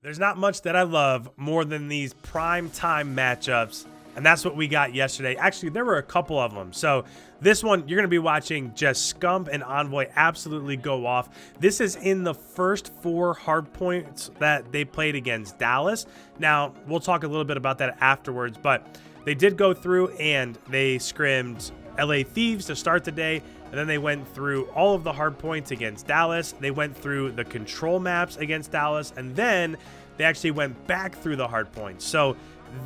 There's not much that I love more than these prime time matchups, and that's what we got yesterday. Actually, there were a couple of them. So this one, you're going to be watching just SCUMP and ENVOY absolutely go off. This is in the first 4 hardpoints that they played against Dallas. Now, we'll talk a little bit about that afterwards, but they did go through and they scrimmed LA Thieves to start the day, and then they went through all of the hard points against Dallas. They went through the control maps against Dallas, and then they actually went back through the hard points. So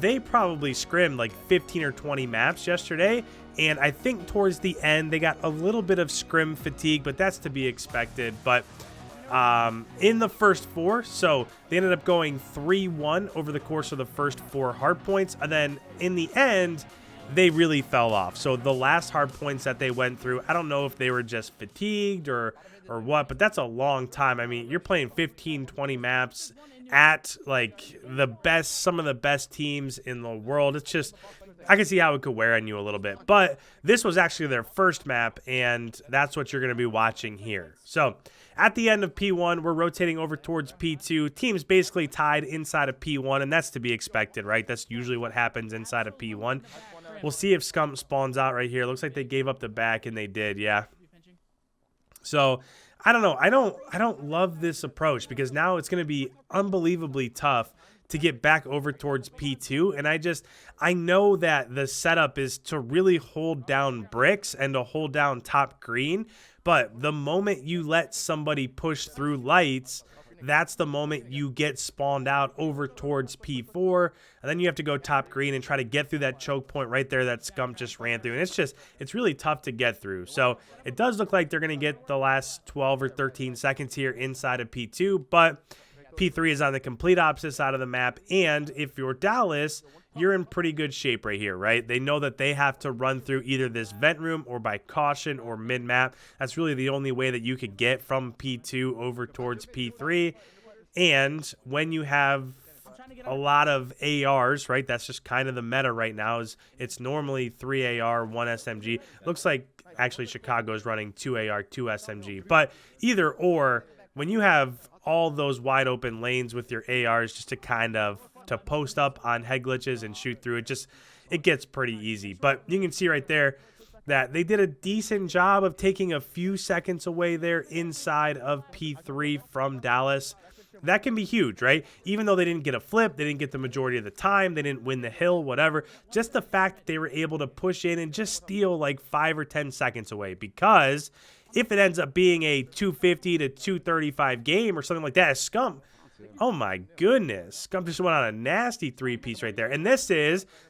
they probably scrimmed like 15 or 20 maps yesterday, and I think towards the end they got a little bit of scrim fatigue, but that's to be expected. But in the first 4, so they ended up going 3-1 over the course of the first 4 hard points, and then in the end they really fell off. So the last hard points that they went through, I don't know if they were just fatigued or what, but that's a long time. I mean, you're playing 15, 20 maps at like some of the best teams in the world. It's just, I can see how it could wear on you a little bit. But this was actually their first map, and that's what you're going to be watching here. So at the end of P1, we're rotating over towards P2. Teams basically tied inside of P1, and that's to be expected, right? That's usually what happens inside of P1. We'll see if SCUMP spawns out right here. Looks like they gave up the back, and they did, yeah. So I don't know. I don't love this approach because now it's going to be unbelievably tough to get back over towards P2. And I know that the setup is to really hold down bricks and to hold down top green. But the moment you let somebody push through lights, that's the moment you get spawned out over towards P4, and then you have to go top green and try to get through that choke point right there that SCUMP just ran through. And it's really tough to get through. So it does look like they're going to get the last 12 or 13 seconds here inside of P2, but P3 is on the complete opposite side of the map, and if you're Dallas, you're in pretty good shape right here, right? They know that they have to run through either this vent room or by caution or mid-map. That's really the only way that you could get from P2 over towards P3. And when you have a lot of ARs, right, that's just kind of the meta right now. Is it's normally 3 AR, 1 SMG. Looks like actually Chicago is running 2 AR, 2 SMG. But either or, when you have all those wide open lanes with your ARs just to kind of to post up on head glitches and shoot through, it gets pretty easy. But you can see right there that they did a decent job of taking a few seconds away there inside of P3 from Dallas. That can be huge, right? Even though they didn't get a flip, they didn't get the majority of the time, they didn't win the hill, whatever. Just the fact that they were able to push in and just steal like 5 or 10 seconds away, because if it ends up being a 250 to 235 game or something like that, SCUMP, oh my goodness, SCUMP just went on a nasty 3-piece right there. And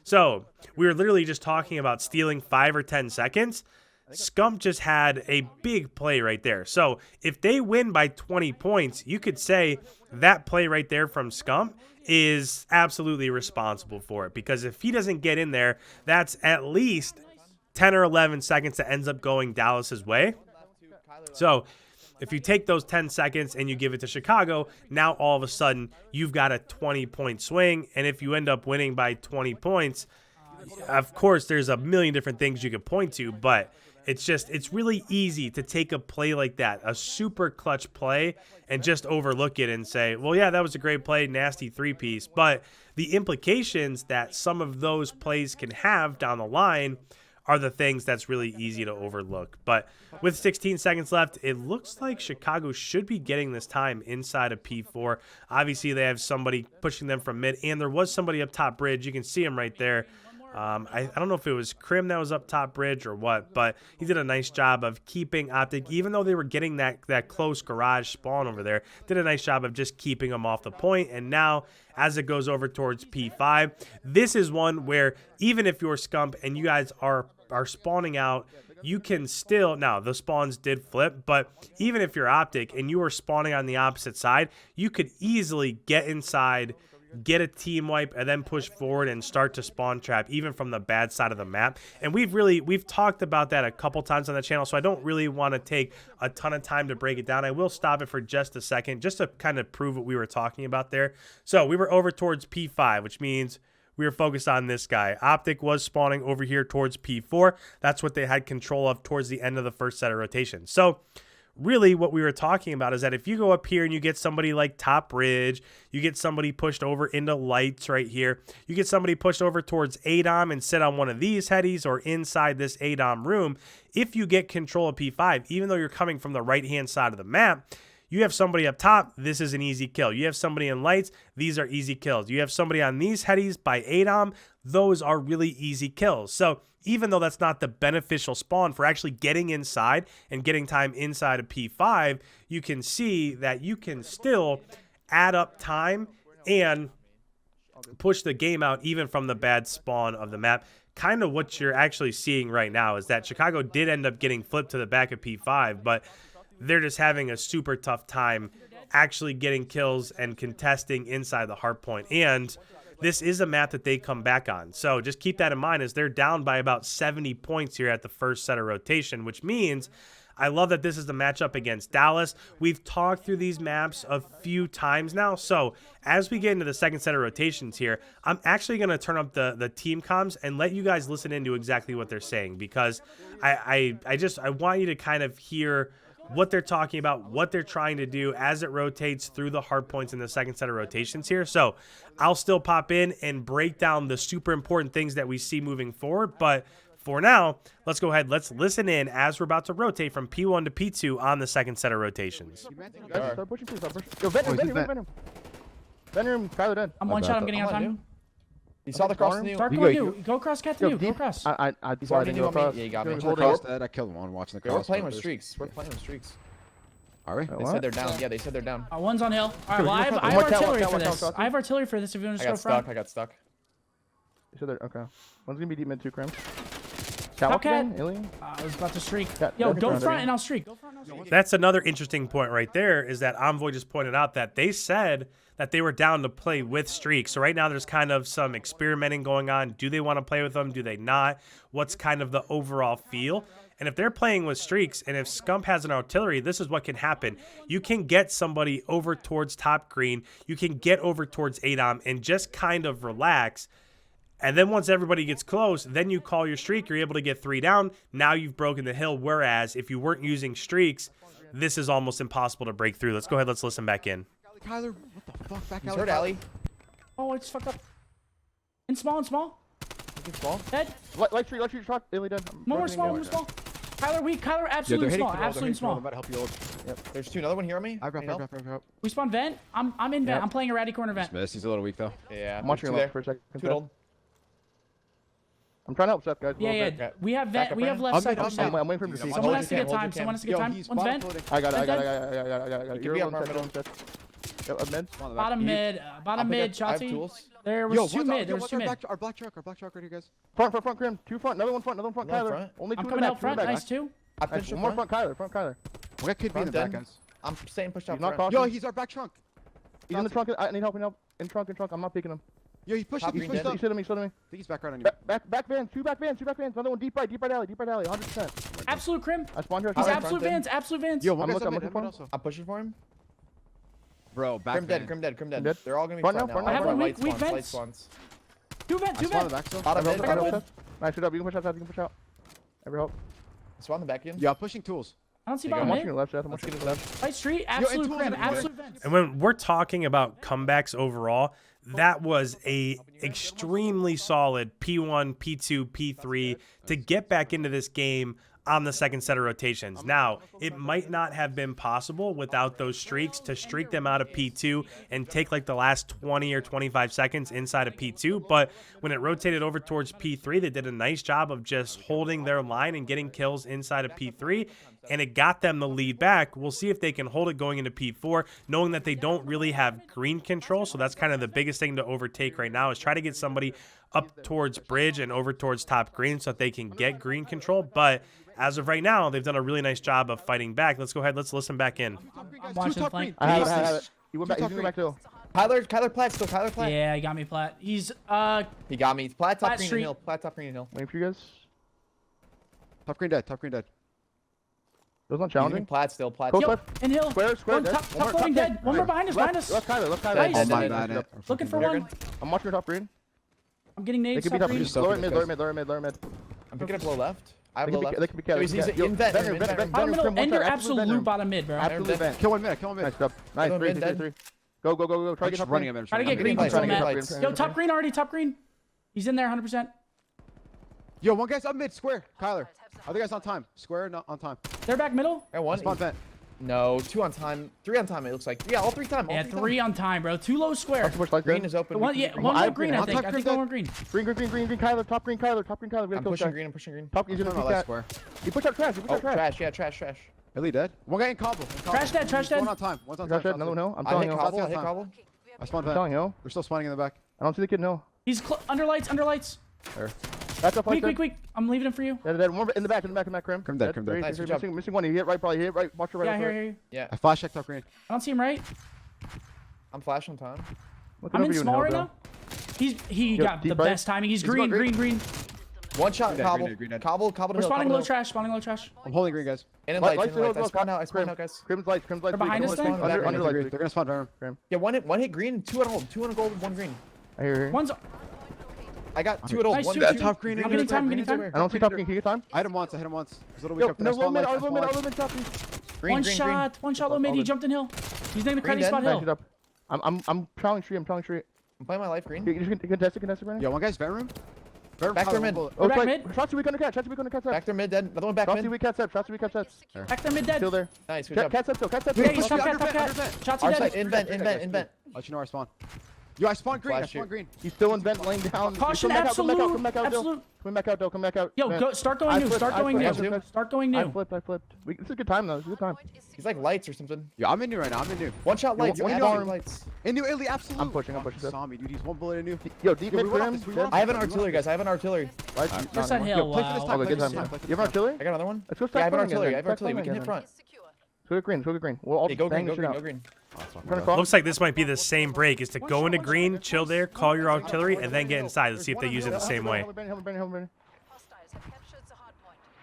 so we were literally just talking about stealing 5 or 10 seconds. SCUMP just had a big play right there. So if they win by 20 points, you could say that play right there from SCUMP is absolutely responsible for it, because if he doesn't get in there, that's at least 10 or 11 seconds that ends up going Dallas's way. So if you take those 10 seconds and you give it to Chicago, now all of a sudden you've got a 20-point swing. And if you end up winning by 20 points, of course, there's a million different things you could point to, but it's really easy to take a play like that, a super clutch play, and just overlook it and say, well, yeah, that was a great play, nasty 3-piece. But the implications that some of those plays can have down the line are the things that's really easy to overlook. But with 16 seconds left, it looks like Chicago should be getting this time inside of P4. Obviously, they have somebody pushing them from mid, and there was somebody up top bridge. You can see him right there. I don't know if it was Scrim that was up top bridge or what, but he did a nice job of keeping OpTic, even though they were getting that close garage spawn over there, did a nice job of just keeping them off the point. And now, as it goes over towards P5, this is one where even if you're SCUMP and you guys are spawning out, you can still, now the spawns did flip, but even if you're OpTic and you are spawning on the opposite side, you could easily get inside, get a team wipe, and then push forward and start to spawn trap even from the bad side of the map. And we've talked about that a couple times on the channel, so I don't really want to take a ton of time to break it down. I will stop it for just a second just to kind of prove what we were talking about there. So we were over towards P5, which means we were focused on this guy. OpTic was spawning over here towards P4. That's what they had control of towards the end of the first set of rotations. So really what we were talking about is that if you go up here and you get somebody like top bridge, you get somebody pushed over into lights right here, you get somebody pushed over towards ADOM and sit on one of these headies or inside this ADOM room, if you get control of P5, even though you're coming from the right-hand side of the map, you have somebody up top, this is an easy kill. You have somebody in lights, these are easy kills. You have somebody on these headies by ADOM, those are really easy kills. So even though that's not the beneficial spawn for actually getting inside and getting time inside of P5, you can see that you can still add up time and push the game out even from the bad spawn of the map. Kind of what you're actually seeing right now is that Chicago did end up getting flipped to the back of P5, but they're just having a super tough time actually getting kills and contesting inside the Hardpoint. And this is a map that they come back on. So just keep that in mind as they're down by about 70 points here at the first set of rotation, which means I love that this is the matchup against Dallas. We've talked through these maps a few times now. So as we get into the second set of rotations here, I'm actually going to turn up the team comms and let you guys listen into exactly what they're saying, because I want you to kind of hear what they're talking about, what they're trying to do as it rotates through the hard points in the second set of rotations here. So I'll still pop in and break down the super important things that we see moving forward. But for now, let's go ahead. Let's listen in as we're about to rotate from P1 to P2 on the second set of rotations. Start pushing, please. Start pushing. Yo, Venom. Kyler dead. I'm one shot. I'm getting out of time. You saw the cross. Start going new. Go cross, cat to new. Go cross. He's already knew about me. Yeah, he got me. I killed him on watching the cross. We're playing with streaks. We're playing with streaks. Are we? They said they're down. Yeah, they said they're down. One's on hill. All right, well, I have artillery for this. I have artillery for this if you want to go front. I got stuck. They said they're okay. One's gonna be deep mid 2 Crim. Okay. I was about to streak. Yo, go front and I'll streak. That's another interesting point right there, is that Envoy just pointed out that they said that they were down to play with streaks. So right now there's kind of some experimenting going on. Do they want to play with them? Do they not? What's kind of the overall feel? And if they're playing with streaks, and if SCUMP has an artillery, this is what can happen. You can get somebody over towards top green. You can get over towards ADOM and just kind of relax. And then once everybody gets close, then you call your streak. You're able to get 3 down. Now you've broken the hill. Whereas if you weren't using streaks, this is almost impossible to break through. Let's go ahead. Let's listen back in. Kyler, what the fuck? Back out. He's hurt, Allie. Oh, I just fucked up. In small. Small. Dead. Light street shot. Allie dead. More small. Kyler weak. Kyler absolutely small. Absolutely small. I'm about to help you ult. Yep. There's 2. Another one here on me. I've got. We spawn vent. I'm in vent. I'm playing a ratty corner vent. He's a little weak though. Yeah. I'm watching left for a second. 2 old. I'm trying to help Seth, guys. Yeah. We have vent. We have left side. I'm waiting for him to see. Someone has to get time. One's vent. I got it. You're on Seth. Bottom mid, Shotzi. There was 2 mid. There was 2 mid. Our black truck right here, guys. Front, Grim. 2 front. Another one front, Kyler. Only 2 I'm coming out front. Nice 2. One more front, Kyler. We got Kid B in the back, guys. I'm staying pushed out front. Yo, he's our back trunk. He's in the trunk. I need help. In trunk. I'm not picking him. Yo, he pushed up. He stood to me. I think he's back right on you. Back vans. 2 back vans. Another one deep right alley. 100%. Absolute Crim. I spawned here. He's absolute vans. Yo, I'm looking for him. I'm pushing for him. Bro, back Crim dead. They're all gonna be front now. I have one weak Light vents. spawns. 2 vent. Bottom mid. Nice, shoot up. You can push out. Every hope. Spawn the back in. Yeah, pushing tools. I don't see I'm bottom watching mid. your left, Seth. I'm watching your left. Light street. Absolute Crim. Absolute vents. And when we're talking about comebacks overall, that was a extremely solid P1, P2, P3 to get back into this game on the second set of rotations. Now, it might not have been possible without those streaks to streak them out of P2 and take like the last 20 or 25 seconds inside of P2, but when it rotated over towards P3, they did a nice job of just holding their line and getting kills inside of P3, and it got them the lead back. We'll see if they can hold it going into P4, knowing that they don't really have green control, so that's kind of the biggest thing to overtake right now, is try to get somebody up towards bridge and over towards top green so that they can get green control, but as of right now, they've done a really nice job of fighting back. Let's go ahead. Let's listen back in. I'm watching flank. I have it. He went back to. Kyler Platt still. Kyler Platt. Yeah, he got me Platt. He got me. Platt top green street. hill. Platt top green hill. Waiting for you guys. Top green dead. Those not challenging. Platt still. Platt. Yo, in hill. Square. Top floating dead. One more behind us. Left Kyler. Nice. Oh my bad. Looking for one. I'm watching your top green. I'm getting nades. They could be top green. Lower mid. I'm picking up low left. I have They low could left. be- they could be cat- He's they could be cat- in vent, Venom, in Venom, vent. Bottom middle, Crim, one and you're side, absolute absolute Venom. bottom mid, bro. Absolute vent. Kill one mid. Kill one mid. Nice job. Nice. Go Three, mid, three, dead. three, three. Go, go, go, go. Try I'm to get just top running green. him. Try to get green Green control, lights, Matt. green lights. Yo, top green already, top green. He's in there 100%. Yo, one guy's up mid. Square. Kyler. Other guy's on time. Square, not on time. They're back middle. I one. Spawn vent. No, 2 on time. 3 on time, it looks like. Yeah, all 3 time. All Yeah, 3 on time, bro. 2 low square. Push lights Green in. is open. One, We yeah, can- one I more have green, green. I I'll think. top I green think one more green. Green, green, green, green, green. Kyler, top green, Kyler, top green, Kyler. We gotta I'm kill pushing Shaq. green. I'm pushing green. Top, he's I'm gonna talking be about that cat. square. He pushed up trash. He pushed Oh, up trash. trash. Yeah, trash, trash. Ellie dead. One guy in cobble. Trash dead, trash dead. One on time. One's on Trash time. dead. No, no. I'm I telling hit you. cobble. I hit time. cobble. I spawned I'm telling vent. you. They're still spawning in the back. I don't see the kid. No. He's under lights, under lights. That's up. Quick, quick, quick. I'm leaving him for you. Dead, dead. One in the back, Crim. Crim dead, Dead. Crim dead. Three, Nice, three, good job. missing one. He hit right, probably. He hit right. Watch your right. Yeah, watch here, your right. here. Yeah, I flash checked top green. I don't see him right. I'm flash on time. Looking I'm over in you small hell, right bro. now. He Yo, got the deep right. best timing. He's He's green, got green, green. green. One shot, Green dead, cobble. green dead, green dead. Cobble to We're hill. spawning Cobble low to hill. trash, spawning low trash. I'm holding green, guys. In Lights, lights, in lights, lights. I lights, spawned out. I lights, spawned out, guys. Crim's lights. They're behind us there? Under lights. They're gonna spawn Venom. Crim. Yeah, one hit green, 2 on hold. 2 on a gold, 1 green. I hear. One's. I got 2 at hold. Nice, 1 two, two. two. Top green. I'm getting time, I'm getting time. I don't see top green. Can you get time? I hit him once. I hit him once. He's a little Yo, weak up. no, low mid, low mid, low mid, top green. Green, One green, shot, one shot low mid. He jumped in hill. He's in the credit dead. spot Nice, hill. he's up. I'm prowling tree. I'm prowling tree. I'm playing my life green. You just contest it, Brandon. Yo, one guy's vent room. Vent Back room. there mid. Oh, We're back it's mid. like, shots to weak under cat. Shots to weak under cat. Back there mid dead. Another one back Shots to mid. weak cat set. Shots to weak cat set. Back there mid dead. Still there. Nice, good job. Cat set still. Cat set Yeah, still. he's top cat, Under top vent, cat. under vent. Shots Our he side, dead. in vent, in vent, in vent. I'll let you know where I spawn. Yo, I spawned green. I Flash spawned shoot. green. He's still in vent, laying down. Caution, Come back out, absolute, come back out, absolute. Come back out, though. Come back out. Yo, Man. go, start going I new, flipped, start I going flipped, new. I flipped. Start going I new. flipped. This is a good time, though. This is a good time. He's like lights or something. Yo, I'm in new right now. I'm in new. One shot lights. Yo, One in shot new. lights. In new, Illy, absolute. I'm pushing. He saw me, dude. He's 1 bullet in new. Yo, deep Yo, mid we for went him. off this, we went off I have an artillery, guys. I have an artillery. Just that hill, Play for this wow. time. Okay, Play good for this time. time. You have an artillery? I got another one. Let's go Yeah, I stack have an flank artillery. I again. have Stack artillery. We flank can hit again. front. Go get green. Go get green. We'll all Hey, go green, bang go this shit green, out. go green. Run across. Looks like this might be the same break, is to go into green, chill there, call your artillery, and then get inside. Let's see if they use it the same way.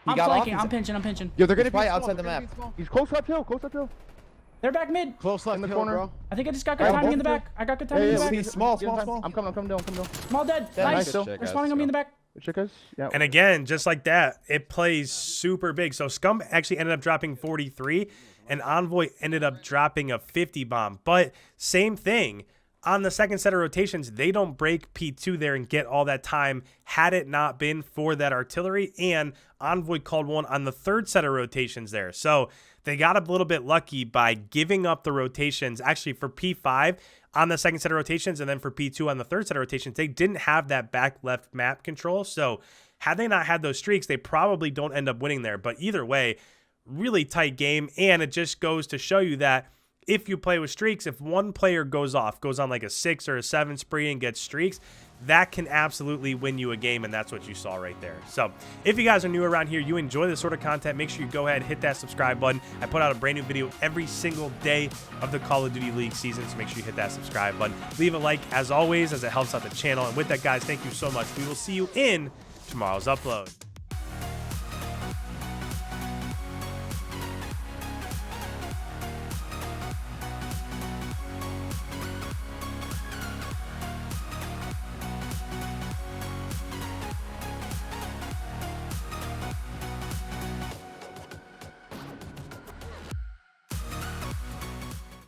He I'm got off. flanking, I'm pinching, I'm pinching. Yo, they're gonna He's be probably small, outside the they're map. gonna be small. He's close up hill. Close up hill. They're back mid. Close left In the hill, corner. bro. I think I just got good Alright, timing in the both back. I got good Yeah, timing in yeah, the yeah. back. He's small, small, small. I'm coming down. Small dead. Yeah, Nice. nice, still. They're spawning on me in the back. Chicas. Yeah. And again, just like that, it plays super big. So SCUMP actually ended up dropping 43, and Envoy ended up dropping a 50 bomb. But same thing. On the second set of rotations, they don't break P2 there and get all that time had it not been for that artillery. And Envoy called one on the third set of rotations there. So they got a little bit lucky by giving up the rotations. Actually, for P5 on the second set of rotations and then for P2 on the third set of rotations, they didn't have that back left map control. So had they not had those streaks, they probably don't end up winning there. But either way, really tight game. And it just goes to show you that if you play with streaks, if one player goes on like a 6 or a 7 spree and gets streaks, that can absolutely win you a game, and that's what you saw right there. So if you guys are new around here, you enjoy this sort of content, make sure you go ahead and hit that subscribe button. I put out a brand new video every single day of the Call of Duty League season, so make sure you hit that subscribe button. Leave a like, as always, as it helps out the channel. And with that, guys, thank you so much. We will see you in tomorrow's upload.